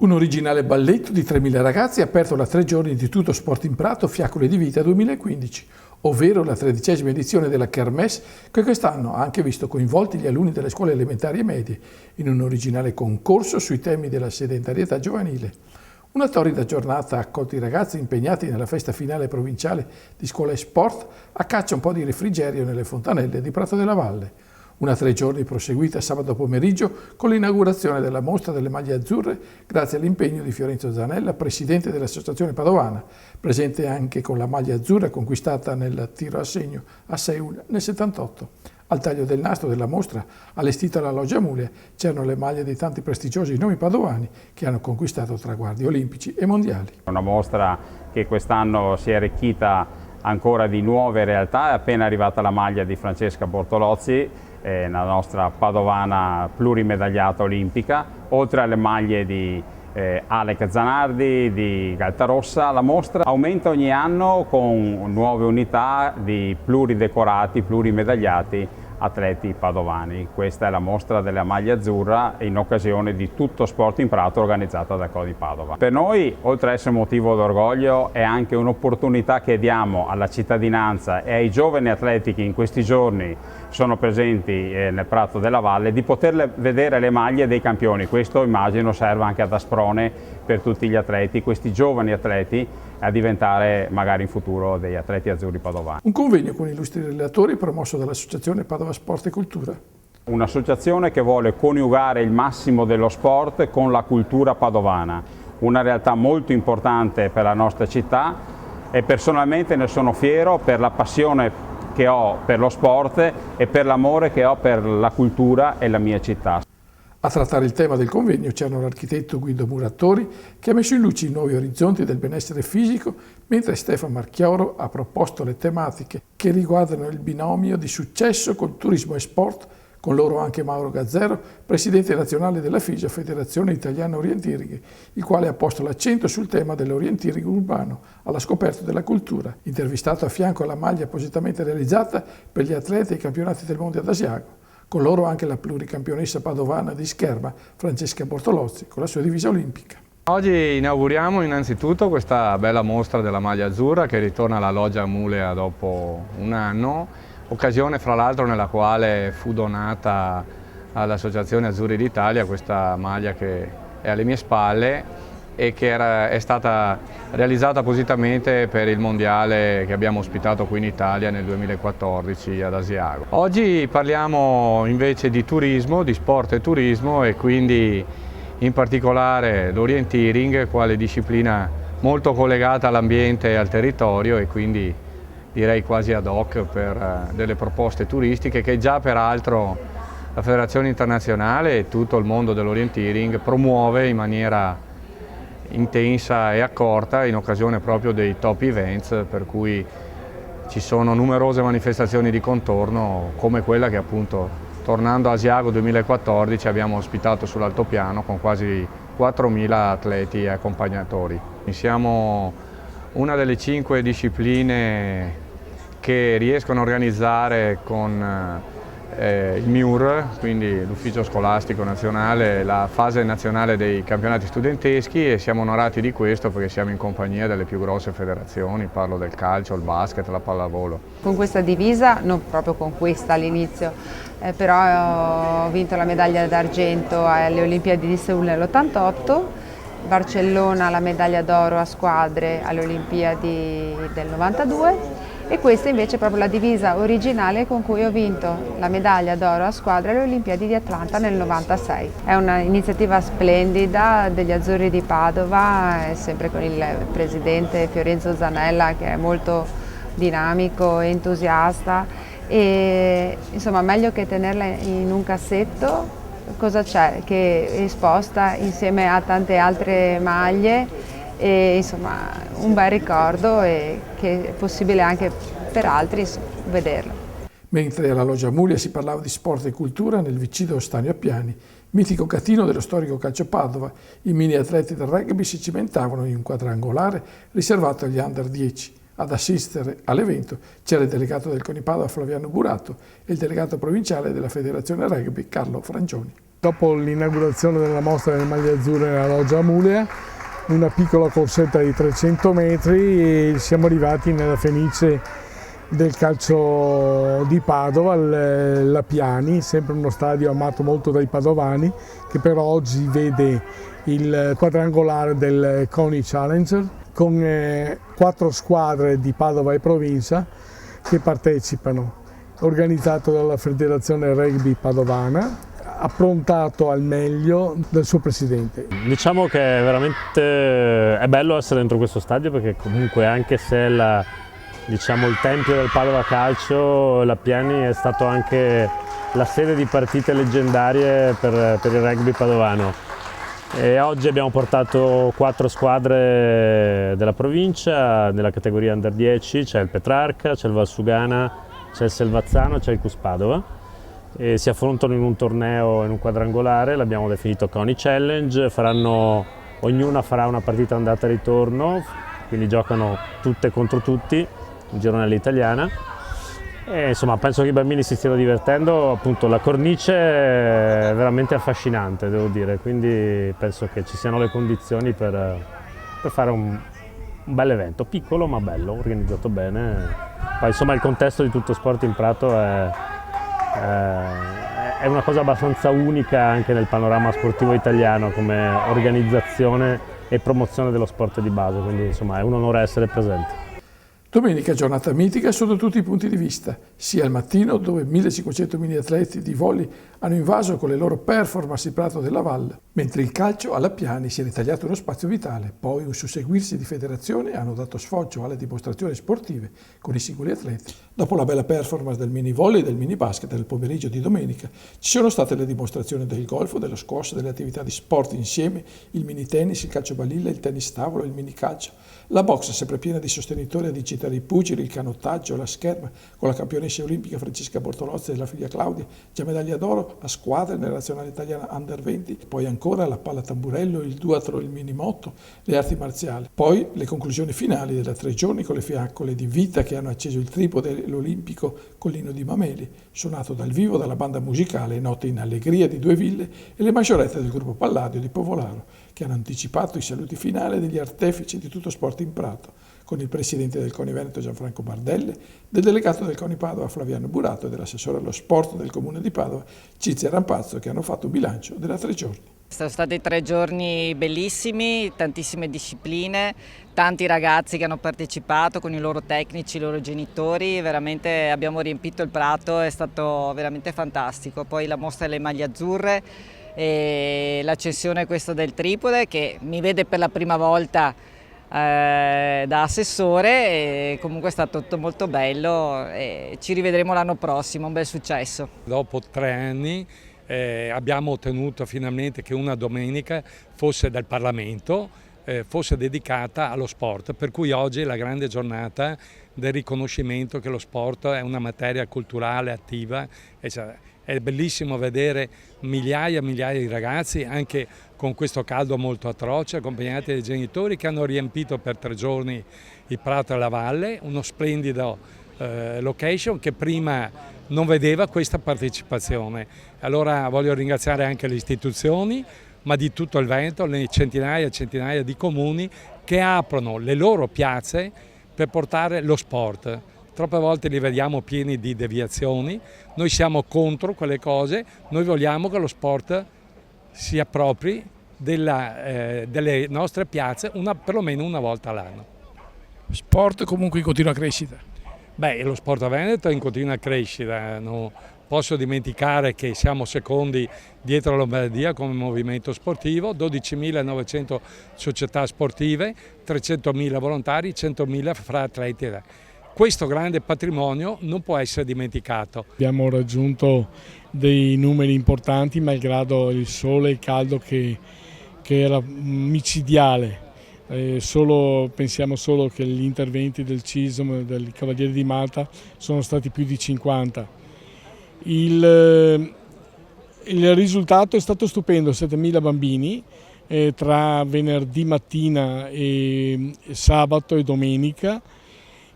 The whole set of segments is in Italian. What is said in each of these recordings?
Un originale balletto di 3.000 ragazzi ha aperto la 3 giorni di Tutto Sport in Prato Fiaccole di Vita 2015, ovvero la 13ª edizione della Kermesse che quest'anno ha anche visto coinvolti gli alunni delle scuole elementari e medie in un originale concorso sui temi della sedentarietà giovanile. Una torrida giornata ha accolto i ragazzi impegnati nella festa finale provinciale di scuola e sport a caccia un po' di refrigerio nelle fontanelle di Prato della Valle. Una 3 giorni proseguita sabato pomeriggio con l'inaugurazione della mostra delle maglie azzurre grazie all'impegno di Fiorenzo Zanella, presidente dell'Associazione Padovana, presente anche con la maglia azzurra conquistata nel tiro a segno a Seul nel 78. Al taglio del nastro della mostra, allestita alla Loggia Amulia, c'erano le maglie di tanti prestigiosi nomi padovani che hanno conquistato traguardi olimpici e mondiali. Una mostra che quest'anno si è arricchita ancora di nuove realtà, è appena arrivata la maglia di Francesca Bortolozzi, la nostra padovana plurimedagliata olimpica, oltre alle maglie di Alec Zanardi, di Galtarossa. La mostra aumenta ogni anno con nuove unità di pluridecorati, plurimedagliati atleti padovani. Questa è la mostra della maglia azzurra in occasione di Tutto Sport in Prato organizzata da CONI Padova. Per noi, oltre ad essere motivo d'orgoglio, è anche un'opportunità che diamo alla cittadinanza e ai giovani atleti che in questi giorni sono presenti nel Prato della Valle di poter vedere le maglie dei campioni. Questo immagino serva anche ad Asprone per tutti gli atleti, questi giovani atleti, a diventare magari in futuro degli atleti azzurri padovani. Un convegno con illustri relatori promosso dall'Associazione Padova Sport e Cultura. Un'associazione che vuole coniugare il massimo dello sport con la cultura padovana, una realtà molto importante per la nostra città e personalmente ne sono fiero per la passione che ho per lo sport e per l'amore che ho per la cultura e la mia città. A trattare il tema del convegno c'erano l'architetto Guido Muratori che ha messo in luce i nuovi orizzonti del benessere fisico, mentre Stefano Marchioro ha proposto le tematiche che riguardano il binomio di successo col turismo e sport, con loro anche Mauro Gazzero, presidente nazionale della FIGIA, Federazione Italiana Orienteering, il quale ha posto l'accento sul tema dell'orienteering urbano, alla scoperta della cultura, intervistato a fianco alla maglia appositamente realizzata per gli atleti ai campionati del mondo ad Asiago. Con loro anche la pluricampionessa padovana di scherma, Francesca Bortolozzi, con la sua divisa olimpica. Oggi inauguriamo innanzitutto questa bella mostra della maglia azzurra che ritorna alla Loggia Amulia dopo un anno, occasione fra l'altro nella quale fu donata all'Associazione Azzurri d'Italia questa maglia che è alle mie spalle e che è stata realizzata appositamente per il mondiale che abbiamo ospitato qui in Italia nel 2014 ad Asiago. Oggi parliamo invece di turismo, di sport e turismo e quindi in particolare l'orienteering, quale disciplina molto collegata all'ambiente e al territorio e quindi direi quasi ad hoc per delle proposte turistiche che già peraltro la Federazione Internazionale e tutto il mondo dell'orienteering promuove in maniera intensa e accorta in occasione proprio dei top events, per cui ci sono numerose manifestazioni di contorno come quella che appunto tornando a Asiago 2014 abbiamo ospitato sull'altopiano con quasi 4.000 atleti e accompagnatori. Siamo una delle 5 discipline che riescono a organizzare con il MIUR, quindi l'Ufficio Scolastico Nazionale, la fase nazionale dei campionati studenteschi e siamo onorati di questo perché siamo in compagnia delle più grosse federazioni, parlo del calcio, il basket, la pallavolo. Con questa divisa, non proprio con questa all'inizio, però ho vinto la medaglia d'argento alle Olimpiadi di Seul nell'88, Barcellona la medaglia d'oro a squadre alle Olimpiadi del 92 e questa invece è proprio la divisa originale con cui ho vinto la medaglia d'oro a squadre alle Olimpiadi di Atlanta nel 96. È un'iniziativa splendida degli Azzurri di Padova, sempre con il presidente Fiorenzo Zanella che è molto dinamico e entusiasta e insomma meglio che tenerla in un cassetto, cosa c'è? Che è esposta insieme a tante altre maglie e insomma un bel ricordo e che è possibile anche per altri vederlo. Mentre alla Loggia Amulia si parlava di sport e cultura, nel vicino Stanio Appiani, mitico catino dello storico calcio Padova, i mini atleti del rugby si cimentavano in un quadrangolare riservato agli under 10. Ad assistere all'evento c'era il delegato del CONI Padova Flaviano Burato e il delegato provinciale della Federazione Rugby Carlo Frangioni. Dopo l'inaugurazione della mostra delle maglie azzurre nella loggia Amulea, una piccola corsetta di 300 metri e siamo arrivati nella fenice del calcio di Padova, la Piani, sempre uno stadio amato molto dai padovani, che però oggi vede il quadrangolare del CONI Challenger con 4 squadre di Padova e provincia che partecipano, organizzato dalla Federazione Rugby Padovana, approntato al meglio dal suo presidente. Diciamo che veramente è bello essere dentro questo stadio, perché comunque, anche se il tempio del Padova Calcio, la Piani è stato anche la sede di partite leggendarie per il rugby padovano. E oggi abbiamo portato 4 squadre della provincia nella categoria Under 10, c'è il Petrarca, c'è il Valsugana, c'è il Selvazzano, c'è il Cus Padova. E si affrontano in un torneo, in un quadrangolare, l'abbiamo definito CONI Challenge, ognuna farà una partita andata e ritorno, quindi giocano tutte contro tutti, in girone italiana. E insomma, penso che i bambini si stiano divertendo, appunto la cornice è veramente affascinante, devo dire, quindi penso che ci siano le condizioni per fare un bel evento, piccolo ma bello, organizzato bene. Poi insomma il contesto di Tutto Sport in Prato è una cosa abbastanza unica anche nel panorama sportivo italiano come organizzazione e promozione dello sport di base, quindi insomma è un onore essere presenti. Domenica giornata mitica sotto tutti i punti di vista, sia al mattino dove 1500 mini atleti di volley hanno invaso con le loro performance il Prato della Valle, mentre il calcio alla Piani si è ritagliato uno spazio vitale, poi un susseguirsi di federazioni hanno dato sfoggio alle dimostrazioni sportive con i singoli atleti. Dopo la bella performance del mini volley e del mini basket del pomeriggio di domenica, ci sono state le dimostrazioni del golf, dello squash, delle attività di sport insieme, il mini tennis, il calcio balilla, il tennis tavolo, il mini calcio. La box sempre piena di sostenitori a digitare i pugili, il canottaggio, la scherma, con la campionessa olimpica Francesca Bortolozzi e la figlia Claudia, già medaglia d'oro a squadre nella nazionale italiana Under 20, poi ancora la palla tamburello, il duatro, il minimoto, le arti marziali. Poi le conclusioni finali della 3 giorni con le fiaccole di vita che hanno acceso il tripode l'Olimpico Collino di Mameli, suonato dal vivo dalla banda musicale nota in Allegria di Due Ville e le maggiorette del gruppo Palladio di Povolaro, che hanno anticipato i saluti finali degli artefici di Tutto Sport in Prato, con il presidente del CONI Veneto Gianfranco Bardelle, del delegato del CONI Padova Flaviano Burato e dell'assessore allo sport del Comune di Padova Cizia Rampazzo, che hanno fatto un bilancio della 3 giorni. Sono stati 3 giorni bellissimi, tantissime discipline, tanti ragazzi che hanno partecipato con i loro tecnici, i loro genitori, veramente abbiamo riempito il prato, è stato veramente fantastico. Poi la mostra delle maglie azzurre e l'accensione questa del tripode che mi vede per la prima volta da assessore, e comunque è stato tutto molto bello e ci rivedremo l'anno prossimo, un bel successo. Dopo 3 anni abbiamo ottenuto finalmente che una domenica fosse del Parlamento, fosse dedicata allo sport, per cui oggi è la grande giornata del riconoscimento che lo sport è una materia culturale attiva. È bellissimo vedere migliaia e migliaia di ragazzi, anche con questo caldo molto atroce, accompagnati dai genitori che hanno riempito per 3 giorni il Prato della Valle, uno splendido location che prima non vedeva questa partecipazione. Allora voglio ringraziare anche le istituzioni, ma di tutto il Veneto, le centinaia e centinaia di comuni che aprono le loro piazze per portare lo sport. Troppe volte li vediamo pieni di deviazioni, noi siamo contro quelle cose, noi vogliamo che lo sport si appropri delle nostre piazze perlomeno una volta all'anno. Sport comunque in continua crescita. Beh, lo sport a Veneto è in continua crescita, non posso dimenticare che siamo secondi dietro la Lombardia come movimento sportivo, 12.900 società sportive, 300.000 volontari, 100.000 fra atleti. Questo grande patrimonio non può essere dimenticato. Abbiamo raggiunto dei numeri importanti malgrado il sole e il caldo che era micidiale. Pensiamo solo che gli interventi del CISM, del Cavaliere di Malta, sono stati più di 50. Il risultato è stato stupendo, 7.000 bambini tra venerdì mattina e sabato e domenica,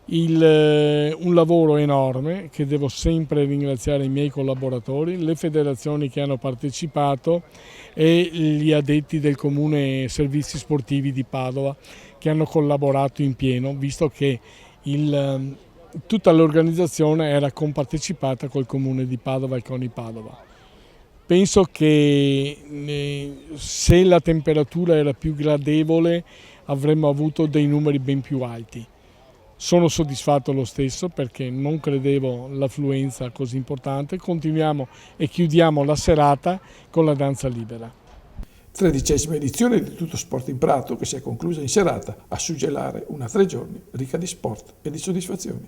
un lavoro enorme che devo sempre ringraziare i miei collaboratori, le federazioni che hanno partecipato e gli addetti del Comune Servizi Sportivi di Padova che hanno collaborato in pieno, visto che tutta l'organizzazione era compartecipata col Comune di Padova e con i Padova. Penso che se la temperatura era più gradevole avremmo avuto dei numeri ben più alti. Sono soddisfatto lo stesso perché non credevo l'affluenza così importante. Continuiamo e chiudiamo la serata con la danza libera. 13ª edizione di Tutto Sport in Prato che si è conclusa in serata a suggellare una 3 giorni ricca di sport e di soddisfazioni.